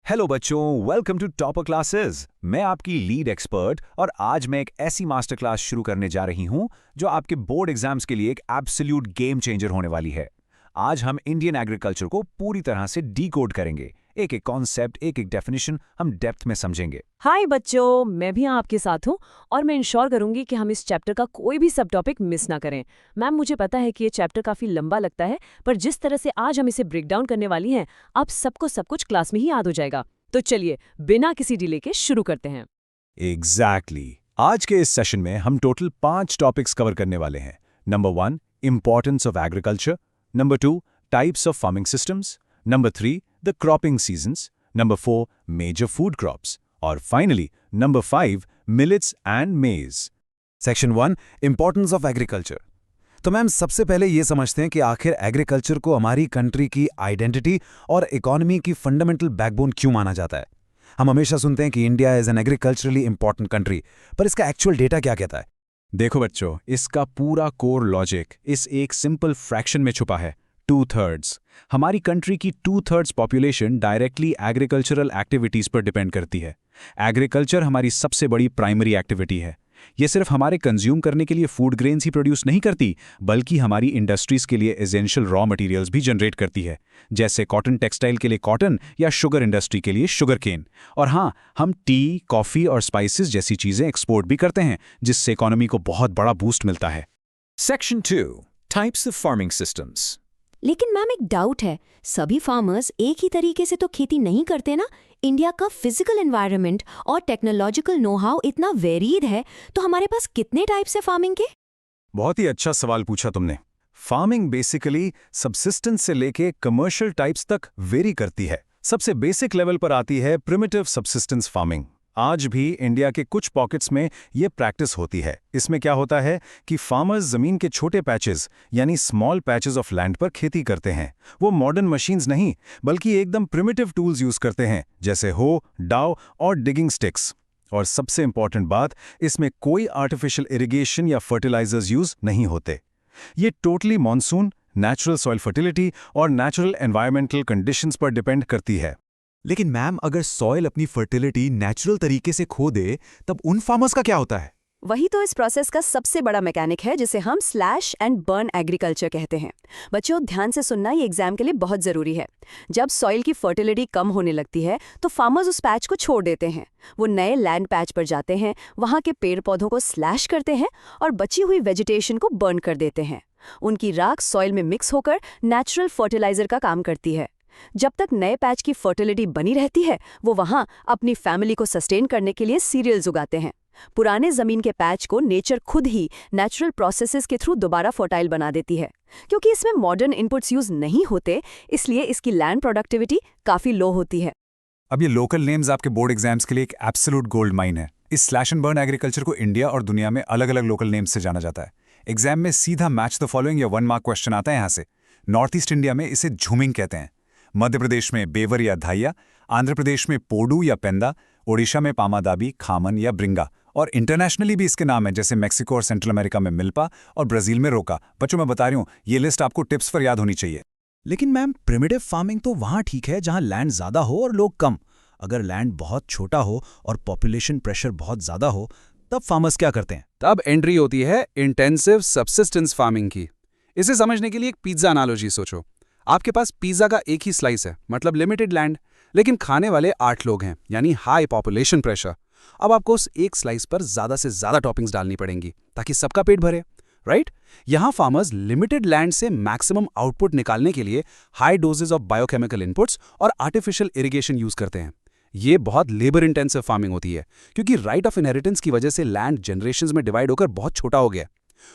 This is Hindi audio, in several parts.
हेलो बच्चों, वेलकम टू टॉपर क्लासेस। मैं आपकी लीड एक्सपर्ट और आज मैं एक ऐसी मास्टर क्लास शुरू करने जा रही हूं जो आपके बोर्ड एग्जाम्स के लिए एक एब्सोल्यूट गेम चेंजर होने वाली है। आज हम इंडियन एग्रीकल्चर को पूरी तरह से डीकोड करेंगे। एक एक कॉन्सेप्ट, एक एक डेफिनेशन हम डेप्थ में समझेंगे। हाय बच्चों, मैं भी आपके साथ हूँ और मैं इंश्योर करूंगी कि हम इस चैप्टर का कोई भी सब टॉपिक मिस ना करें। मैम, मुझे पता है कि ये चैप्टर काफी लंबा लगता है, पर जिस तरह से आज हम इसे ब्रेक डाउन करने वाली हैं, आप सबको सब कुछ क्लास में ही याद हो जाएगा। तो चलिए बिना किसी डिले के शुरू करते हैं। एग्जैक्टली। आज के इस सेशन में हम टोटल 5 टॉपिक्स कवर करने वाले हैं। Number 1, importance of agriculture. Number 2, types of farming systems. Number 3, the cropping seasons. Number 4, major food crops. और finally number 5, millets and maize. Section 1, importance of agriculture. तो मैम, सबसे पहले ये समझते हैं कि आखिर एग्रीकल्चर को हमारी कंट्री की आइडेंटिटी और इकोनॉमी की फंडामेंटल बैकबोन क्यों माना जाता है। हम हमेशा सुनते हैं कि India is an agriculturally important country, पर इसका एक्चुअल डेटा क्या कहता है? देखो बच्चों, इसका पूरा कोर लॉजिक इस एक सिंपल फ्रैक्शन में छुपा है, 2/3। हमारी कंट्री की 2/3 पॉपुलेशन डायरेक्टली एग्रीकल्चरल एक्टिविटीज पर डिपेंड करती है। एग्रीकल्चर हमारी सबसे बड़ी प्राइमरी एक्टिविटी है। ये सिर्फ हमारे कंज्यूम करने के लिए फूड ग्रेन्स ही प्रोड्यूस नहीं करती, बल्कि हमारी इंडस्ट्रीज के लिए एसेंशियल रॉ मटेरियल्स भी जनरेट करती है, जैसे कॉटन टेक्सटाइल के लिए कॉटन या शुगर इंडस्ट्री के लिए शुगर केन। और हाँ, हम टी, कॉफी और स्पाइसेस जैसी चीजें एक्सपोर्ट भी करते हैं, जिससे इकोनॉमी को बहुत बड़ा बूस्ट मिलता है। Section 2, Types of Farming Systems. लेकिन मैम, एक डाउट है, सभी फार्मर्स एक ही तरीके से तो खेती नहीं करते ना। इंडिया का फिजिकल एनवायरनमेंट और टेक्नोलॉजिकल नो हाउ इतना वेरीड है, तो हमारे पास कितने टाइप्स है फार्मिंग के? बहुत ही अच्छा सवाल पूछा तुमने। फार्मिंग बेसिकली सब्सिस्टेंस से लेके कमर्शियल टाइप्स तक वेरी करती है। सबसे बेसिक लेवल पर आती है प्रिमिटिव सब्सिस्टेंस फार्मिंग। आज भी इंडिया के कुछ पॉकेट्स में ये प्रैक्टिस होती है। इसमें क्या होता है कि फार्मर्स जमीन के छोटे पैचेस यानी स्मॉल पैचेस ऑफ लैंड पर खेती करते हैं। वो मॉडर्न मशीन्स नहीं, बल्कि एकदम प्रिमिटिव टूल्स यूज करते हैं, जैसे हो, डाव और डिगिंग स्टिक्स। और सबसे इंपॉर्टेंट बात, इसमें कोई आर्टिफिशियल इरिगेशन या फर्टिलाइजर्स यूज नहीं होते। ये totally monsoon, natural soil fertility और नेचुरल एनवायरमेंटल कंडीशंस पर डिपेंड करती है। लेकिन मैम, अगर सॉइल अपनी फर्टिलिटी नेचुरल तरीके से खो दे, तब उन फार्मर्स का क्या होता है? वही तो इस प्रोसेस का सबसे बड़ा मैकेनिक है, जिसे हम स्लैश एंड बर्न एग्रीकल्चर कहते हैं। बच्चों, ध्यान से सुनना, ये एग्जाम के लिए बहुत जरूरी है। जब सॉइल की फर्टिलिटी कम होने लगती है, तो फार्मर्स उस पैच को छोड़ देते हैं। वो नए लैंड पैच पर जाते हैं, वहां के पेड़ पौधों को स्लैश करते हैं और बची हुई वेजिटेशन को बर्न कर देते हैं। उनकी राख सॉइल में मिक्स होकर नेचुरल फर्टिलाइजर का काम करती है। जब तक नए पैच की फर्टिलिटी बनी रहती है, वो वहां अपनी फैमिली को सस्टेन करने के लिए सीरियल्स उगाते हैं। पुराने जमीन के पैच को नेचर खुद ही नेचुरल प्रोसेसेस के थ्रू दोबारा फर्टाइल बना देती है। क्योंकि इसमें मॉडर्न इनपुट्स यूज नहीं होते, इसलिए इसकी लैंड प्रोडक्टिविटी काफी लो होती है। अब ये लोकल नेम्स आपके बोर्ड एग्जाम्स के लिए एक एब्सोल्यूट गोल्ड माइन है। इस स्लैश एंड बर्न एग्रीकल्चर को इंडिया और दुनिया में अलग अलग लोकल नेम्स से जाना जाता है। एग्जाम में सीधा मैच द फॉलोइंग या 1 मार्क क्वेश्चन आता है यहाँ से। नॉर्थ ईस्ट इंडिया में इसे झूमिंग कहते हैं, मध्य प्रदेश में बेवर या धाइया, आंध्र प्रदेश में पोडू या पेंदा, ओडिशा में पामादाबी, खामन या ब्रिंगा, और इंटरनेशनली भी इसके नाम है, जैसे मेक्सिको और सेंट्रल अमेरिका में मिल्पा और ब्राजील में रोका। बच्चों, मैं बता रही हूँ, ये लिस्ट आपको टिप्स पर याद होनी चाहिए। लेकिन मैम, प्रिमिटिव फार्मिंग तो वहाँ ठीक है जहाँ लैंड ज़्यादा हो और लोग कम। अगर लैंड बहुत छोटा हो और पॉपुलेशन प्रेशर बहुत ज़्यादा हो, तब फार्मर्स क्या करते हैं? तब एंट्री होती है इंटेंसिव सब्सिस्टेंस फार्मिंग की। इसे समझने के लिए एक पिज्जा एनालॉजी सोचो। आपके पास पिज्जा का एक ही स्लाइस है, मतलब लिमिटेड लैंड, लेकिन खाने वाले 8 लोग हैं, यानी हाई पॉपुलेशन प्रेशर। अब आपको उस एक स्लाइस पर ज्यादा से ज्यादा टॉपिंग्स डालनी पड़ेंगी ताकि सबका पेट भरे, राइट? यहां फार्मर्स लिमिटेड लैंड से मैक्सिमम आउटपुट निकालने के लिए high doses of biochemical inputs और आर्टिफिशियल इरिगेशन यूज करते हैं। ये बहुत लेबर इंटेंसिव फार्मिंग होती है, क्योंकि राइट ऑफ इनहेरिटेंस की वजह से लैंड जनरेशंस में डिवाइड होकर बहुत छोटा हो गया।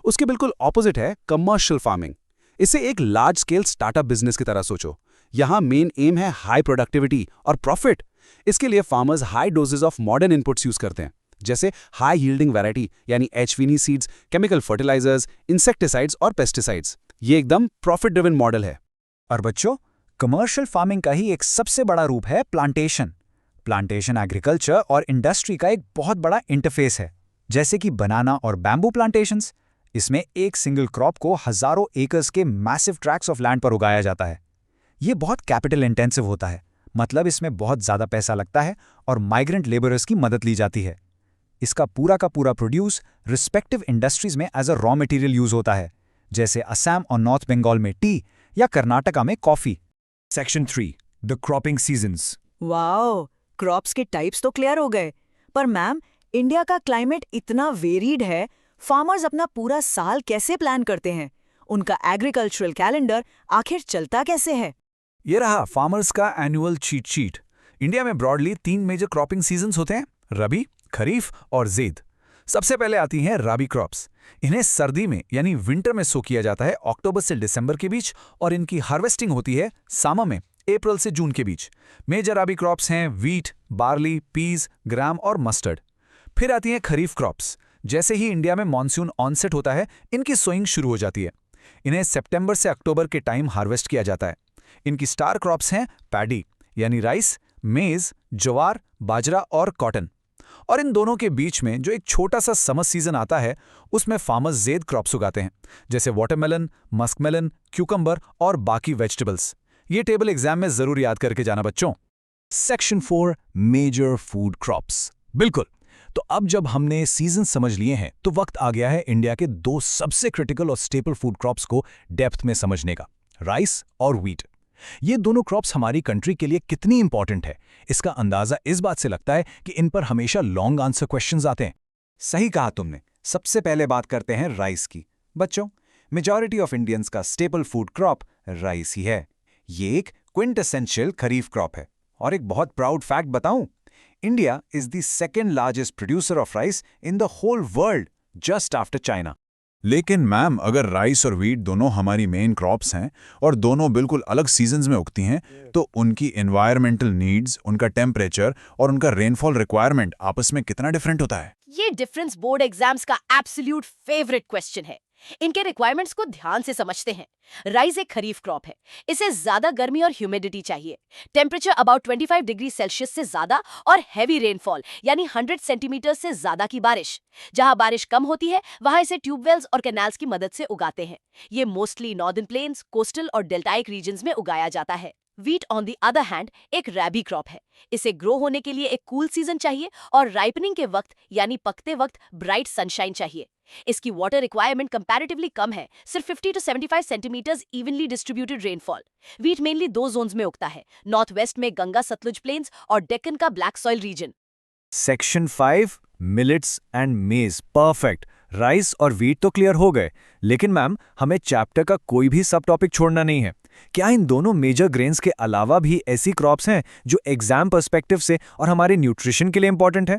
उसके बिल्कुल ऑपोजिट है कमर्शियल फार्मिंग। इसे एक लार्ज स्केल स्टार्टअप बिजनेस की तरह सोचो। यहां मेन एम है हाई प्रोडक्टिविटी और प्रॉफिट। इसके लिए farmers high doses of modern inputs use करते हैं, जैसे हाई यील्डिंग वैरायटी यानी एचवीनी सीड्स, केमिकल फर्टिलाइजर्स, इंसेक्टिसाइड्स और पेस्टिसाइड्स। ये एकदम प्रॉफिट ड्रिवन मॉडल है। और बच्चों, कमर्शियल फार्मिंग का ही एक सबसे बड़ा रूप है प्लांटेशन। प्लांटेशन एग्रीकल्चर और इंडस्ट्री का एक बहुत बड़ा इंटरफेस है, जैसे कि बनाना और बैम्बू प्लांटेशंस। इसमें एक सिंगल क्रॉप को हजारों एकर्स के मैसिव ट्रैक्ट्स ऑफ लैंड पर उगाया जाता है। ये बहुत कैपिटल इंटेंसिव होता है, मतलब इसमें बहुत ज़्यादा पैसा लगता है और माइग्रेंट लेबरर्स की मदद ली जाती है। इसका पूरा का पूरा प्रोड्यूस रिस्पेक्टिव इंडस्ट्रीज में as a raw material use होता है, जैसे असम और नॉर्थ बंगाल में टी या कर्नाटका में coffee. Section 3 the cropping seasons. Wow, crops के टाइप्स तो क्लियर हो गए, पर मैम इंडिया का क्लाइमेट इतना वेरिड है, फार्मर्स अपना पूरा साल कैसे प्लान करते हैं? उनका एग्रीकल्चरल कैलेंडर आखिर चलता कैसे है? ये रहा फार्मर्स का एनुअल चीट शीट। इंडिया में ब्रॉडली 3 मेजर क्रॉपिंग सीजन्स होते हैं, रबी, खरीफ और ज़ैद। सबसे पहले आती हैं रबी क्रॉप्स। इन्हें सर्दी में यानी विंटर में सो किया जाता है अक्टूबर से दिसंबर के बीच, और इनकी हार्वेस्टिंग होती है समर में अप्रैल से जून के बीच। मेजर रबी क्रॉप्स हैं वीट, बार्ली, पीज, ग्राम और मस्टर्ड। फिर आती हैं खरीफ क्रॉप्स। जैसे ही इंडिया में मॉनसून ऑनसेट होता है, इनकी सोइंग शुरू हो जाती है। इन्हें सितंबर से अक्टूबर के टाइम हार्वेस्ट किया जाता है। इनकी स्टार क्रॉप्स हैं पैडी यानी राइस, मेज, ज्वार, बाजरा और कॉटन। और इन दोनों के बीच में जो एक छोटा सा समर सीजन आता है, उसमें फार्मर्स ज़ैद क्रॉप्स उगाते हैं, जैसे वाटरमेलन, मस्कमेलन, क्यूकम्बर और बाकी वेजिटेबल्स। ये टेबल एग्जाम में जरूर याद करके जाना बच्चों। Section 4 major food crops. बिल्कुल, तो अब जब हमने सीजन समझ लिए हैं तो वक्त आ गया है इंडिया के 2 सबसे critical or staple food crops को डेप्थ में समझने का, राइस और व्हीट। ये दोनों क्रॉप्स हमारी कंट्री के लिए कितनी इंपॉर्टेंट है, इसका अंदाजा इस बात से लगता है कि इन पर हमेशा लॉन्ग आंसर क्वेश्चंस आते हैं। सही कहा तुमने। सबसे पहले बात करते हैं राइस की। बच्चों, मेजॉरिटी ऑफ इंडियंस का स्टेपल फूड क्रॉप राइस ही है। ये एक क्विंटेसेंशियल खरीफ क्रॉप है। और एक बहुत प्राउड फैक्ट बताऊं, India is the second largest producer of rice in the whole world, just after China. लेकिन मैम, अगर राइस और व्हीट दोनों हमारी मेन क्रॉप्स हैं और दोनों बिल्कुल अलग सीजन्स में उगती हैं, तो उनकी एनवायरमेंटल नीड्स, उनका टेम्परेचर और उनका रेनफॉल रिक्वायरमेंट आपस में कितना डिफरेंट होता है? ये डिफरेंस बोर्ड एग्जाम्स का एब्सोल्यूट फेवरेट क्वेश्चन है। इनके रिक्वायरमेंट्स को ध्यान से समझते हैं। राइस एक खरीफ क्रॉप है। इसे ज्यादा गर्मी और ह्यूमिडिटी चाहिए, टेम्परेचर अबाउट 25 डिग्री सेल्सियस से ज्यादा और हैवी रेनफॉल यानी 100 सेंटीमीटर से ज्यादा की बारिश। जहां बारिश कम होती है, वहां इसे ट्यूबवेल्स और कैनाल्स की मदद से उगाते हैं। ये मोस्टली नॉर्दर्न प्लेन्स, कोस्टल और डेल्टाइक रीजन्स में उगाया जाता है। Wheat on the other hand एक रैबी क्रॉप है। इसे ग्रो होने के लिए एक कूल सीजन चाहिए और राइपनिंग के वक्त यानी पकते वक्त ब्राइट सनशाइन चाहिए। इसकी वाटर रिक्वायरमेंट कंपैरेटिवली कम है, सिर्फ 50 to 75 centimetres evenly distributed rainfall. Wheat mainly 2 zones में उगता है, नॉर्थ वेस्ट में गंगा सतलुज प्लेन्स और डेक्कन का black soil region. Section 5 millets and maize. Perfect. Rice और व्हीट तो क्लियर हो गए, लेकिन मैम हमें चैप्टर का कोई भी सब टॉपिक छोड़ना नहीं है। क्या इन दोनों मेजर ग्रेन्स के अलावा भी ऐसी क्रॉप्स हैं जो एग्जाम पर्सपेक्टिव से और हमारे न्यूट्रिशन के लिए इंपॉर्टेंट है?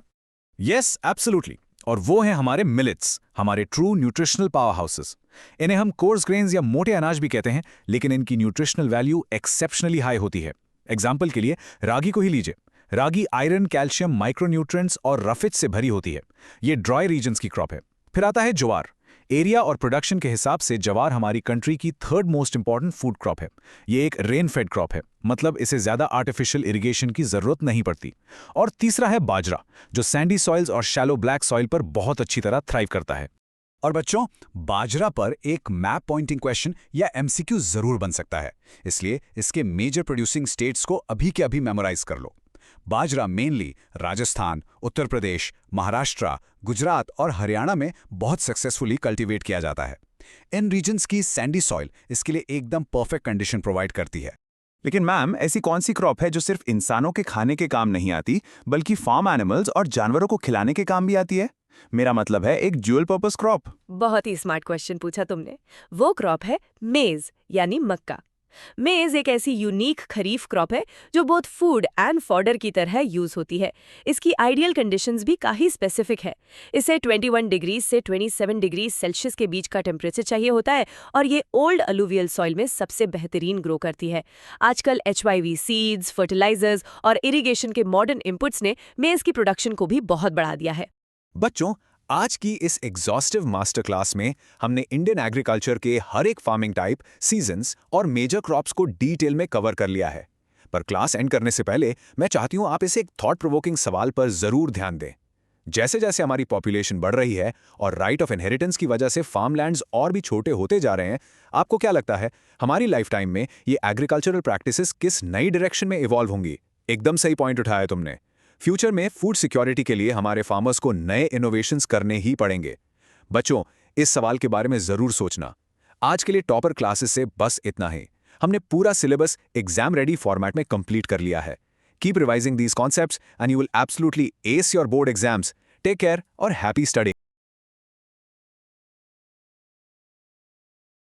Yes, absolutely. और वो हैं हमारे मिलेट्स, हमारे ट्रू न्यूट्रिशनल पावर हाउसेस। इन्हें हम कोर्स ग्रेन्स या मोटे अनाज भी कहते हैं, लेकिन इनकी न्यूट्रिशनल वैल्यू एक्सेप्शनली हाई होती है। एग्जाम्पल के लिए रागी को ही लीजिए। रागी आयरन, कैल्शियम, माइक्रोन्यूट्रिएंट्स और रफिज से भरी होती है। ये ड्राई रीजन्स की क्रॉप है। फिर आता है ज्वार। एरिया और प्रोडक्शन के हिसाब से ज्वार हमारी कंट्री की 3rd most important food crop है। ये एक रेन फेड क्रॉप है, मतलब इसे ज्यादा आर्टिफिशियल इरिगेशन की जरूरत नहीं पड़ती। और तीसरा है बाजरा, जो सैंडी सॉइल्स और शैलो ब्लैक सॉइल पर बहुत अच्छी तरह थ्राइव करता है। और बच्चों, बाजरा पर एक मैप पॉइंटिंग क्वेश्चन या एमसीक्यू जरूर बन सकता है, इसलिए इसके मेजर प्रोड्यूसिंग स्टेट्स को अभी के अभी मेमोराइज कर लो। बाजरा मेनली राजस्थान, उत्तर प्रदेश, महाराष्ट्र, गुजरात और हरियाणा में बहुत सक्सेसफुली कल्टीवेट किया जाता है। इन रीजन्स की सैंडी सॉइल इसके लिए एकदम परफेक्ट कंडीशन प्रोवाइड करती है। लेकिन मैम, ऐसी कौन सी क्रॉप है जो सिर्फ इंसानों के खाने के काम नहीं आती, बल्कि फार्म एनिमल्स और जानवरों को खिलाने के काम भी आती है? मेरा मतलब है एक ड्यूअल पर्पस क्रॉप। बहुत ही स्मार्ट क्वेश्चन पूछा तुमने। वो क्रॉप है मेज यानी मक्का। मेज एक ऐसी यूनिक खरीफ क्रॉप है जो बोथ फूड एंड फॉडर की तरह यूज होती है। इसकी आइडियल कंडीशंस भी काफी स्पेसिफिक है। इसे 21 डिग्री से 27 डिग्री सेल्सियस के बीच का टेम्परेचर चाहिए होता है और ये ओल्ड अलुवियल सॉइल में सबसे बेहतरीन ग्रो करती है। आजकल HYV सीड्स, फर्टिलाइजर्स और इरिगेशन के मॉडर्न इनपुट्स ने मेज की प्रोडक्शन को भी बहुत बढ़ा दिया है। बच्चों, आज की इस एग्जॉस्टिव मास्टर क्लास में हमने इंडियन एग्रीकल्चर के हर एक फार्मिंग टाइप, सीजन्स और मेजर क्रॉप्स को डिटेल में कवर कर लिया है। पर क्लास एंड करने से पहले मैं चाहती हूं आप इसे एक थॉट प्रोवोकिंग सवाल पर जरूर ध्यान दें। जैसे जैसे हमारी पॉपुलेशन बढ़ रही है और राइट ऑफ इनहेरिटेंस की वजह से फार्मलैंड्स और भी छोटे होते जा रहे हैं, आपको क्या लगता है हमारी लाइफ टाइम में ये एग्रीकल्चरल प्रैक्टिसेस किस नई डायरेक्शन में इवॉल्व होंगी? एकदम सही पॉइंट उठाया तुमने। फ्यूचर में फूड सिक्योरिटी के लिए हमारे फार्मर्स को नए इनोवेशंस करने ही पड़ेंगे। बच्चों, इस सवाल के बारे में जरूर सोचना। आज के लिए टॉपर क्लासेस से बस इतना ही। हमने पूरा सिलेबस एग्जाम रेडी फॉर्मेट में कंप्लीट कर लिया है। Keep revising these concepts and you will absolutely ace your board exams. Take care और हैप्पी स्टडी।